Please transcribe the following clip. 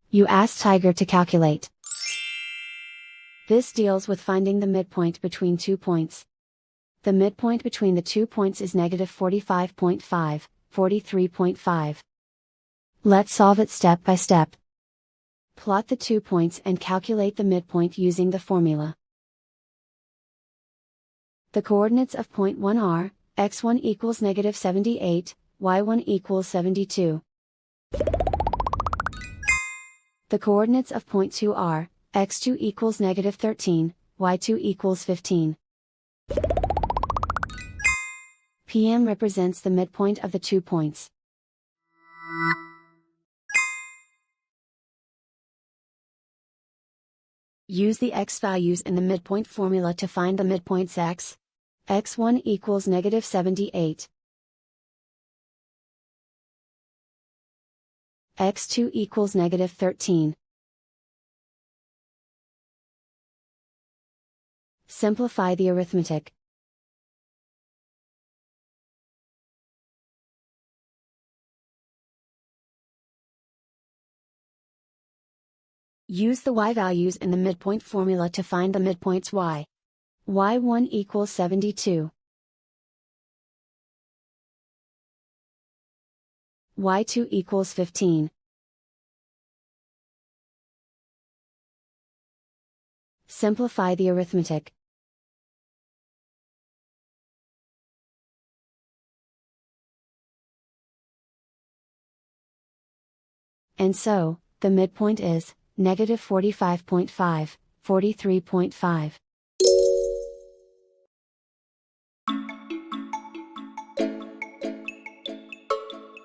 You ask Tiger to calculate. This deals with finding the midpoint between 2 points. The midpoint between the 2 points is negative 45.5, 43.5. Let's solve it step by step. Plot the 2 points and calculate the midpoint using the formula. The coordinates of point 1 are, x1 equals negative 78, y1 equals 72. The coordinates of point 2 are, x2 equals negative 13, y2 equals 15. PM represents the midpoint of the 2 points. Use the x values in the midpoint formula to find the midpoints x. x1 equals negative 78. x2 equals negative 13. Simplify the arithmetic. Use the y values in the midpoint formula to find the midpoints y. y1 equals 72. y2 equals 15. Simplify the arithmetic. And so, the midpoint is negative 45.5, 43.5.